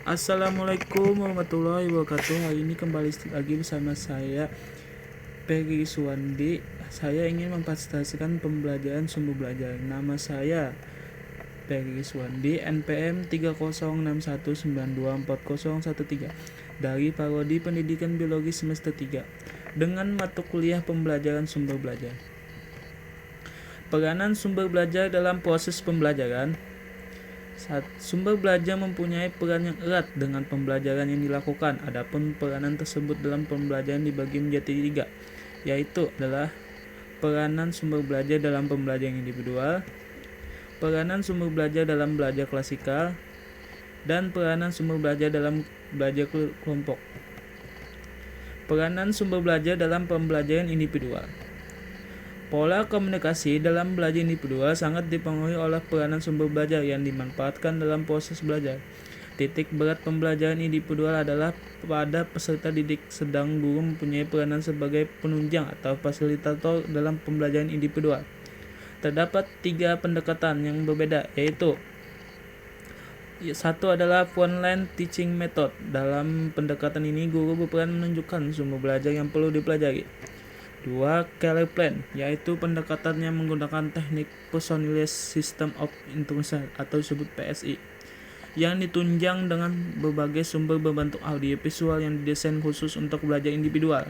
Assalamualaikum warahmatullahi wabarakatuh. Hari ini kembali lagi bersama saya Peggy Suwandi. Saya ingin mempresentasikan pembelajaran sumber belajar. Nama saya Peggy Suwandi, NPM 30619240013 dari Prodi Pendidikan Biologi semester 3 dengan mata kuliah pembelajaran sumber belajar. Peranan sumber belajar dalam proses pembelajaran. Sumber belajar mempunyai peran yang erat dengan pembelajaran yang dilakukan. Adapun peranan tersebut dalam pembelajaran dibagi menjadi 3, yaitu adalah peranan sumber belajar dalam pembelajaran individual, peranan sumber belajar dalam belajar klasikal, dan peranan sumber belajar dalam belajar kelompok. Peranan sumber belajar dalam pembelajaran individual. Pola komunikasi dalam belajar individual sangat dipengaruhi oleh peranan sumber belajar yang dimanfaatkan dalam proses belajar. Titik berat pembelajaran individual adalah pada peserta didik, sedang guru mempunyai peranan sebagai penunjang atau fasilitator dalam pembelajaran individual. Terdapat 3 pendekatan yang berbeda, yaitu satu adalah frontline teaching method. Dalam pendekatan ini, guru berperan menunjukkan sumber belajar yang perlu dipelajari. 2. Career plan, yaitu pendekatan yang menggunakan teknik Personalized System of Instruction atau disebut PSI, yang ditunjang dengan berbagai sumber berbentuk audio visual yang didesain khusus untuk belajar individual.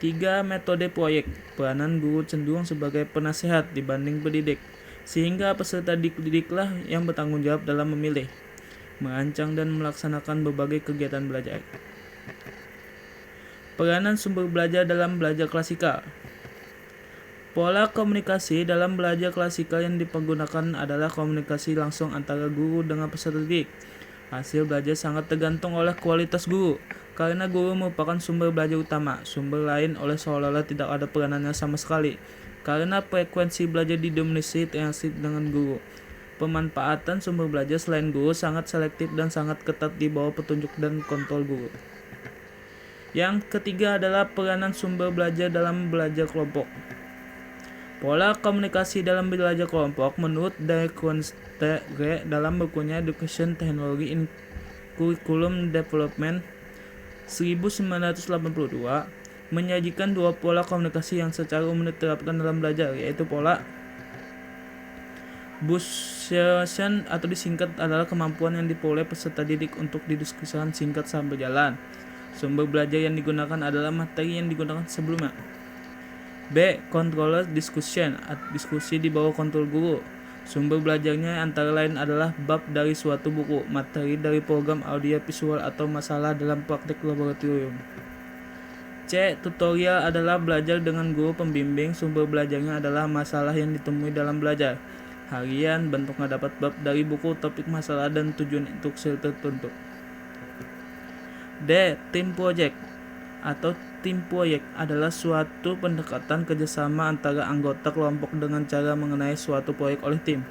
3. Metode proyek. Peranan guru cenderung sebagai penasehat dibanding pendidik, sehingga peserta didiklah yang bertanggung jawab dalam memilih, merancang, dan melaksanakan berbagai kegiatan belajar. Peranan sumber belajar dalam belajar klasikal. Pola komunikasi dalam belajar klasikal yang dipergunakan adalah komunikasi langsung antara guru dengan peserta didik. Hasil belajar sangat tergantung oleh kualitas guru, karena guru merupakan sumber belajar utama. Sumber lain oleh seolah-olah tidak ada peranannya sama sekali, karena frekuensi belajar didominasi interaksi dengan guru. Pemanfaatan sumber belajar selain guru sangat selektif dan sangat ketat di bawah petunjuk dan kontrol guru. Yang ketiga adalah peranan sumber belajar dalam belajar kelompok. Pola komunikasi dalam belajar kelompok menurut Daquestre dalam bukunya Education Technology in Curriculum Development 1982 menyajikan 2 pola komunikasi yang secara umum diterapkan dalam belajar, yaitu pola Bushian atau disingkat adalah kemampuan yang diperoleh peserta didik untuk didiskusikan singkat saat berjalan. Sumber belajar yang digunakan adalah materi yang digunakan sebelumnya. B. Controlled discussion, diskusi di bawah kontrol guru. Sumber belajarnya antara lain adalah bab dari suatu buku, materi dari program audio visual, atau masalah dalam praktik laboratorium. C. Tutorial adalah belajar dengan guru pembimbing. Sumber belajarnya adalah masalah yang ditemui dalam belajar harian, bentuknya dapat bab dari buku, topik masalah, dan tujuan instruksi tertentu. D. Team project atau tim proyek adalah suatu pendekatan kerjasama antara anggota kelompok dengan cara mengenai suatu proyek oleh tim.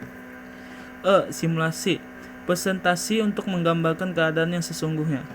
E. Simulasi, presentasi untuk menggambarkan keadaan yang sesungguhnya.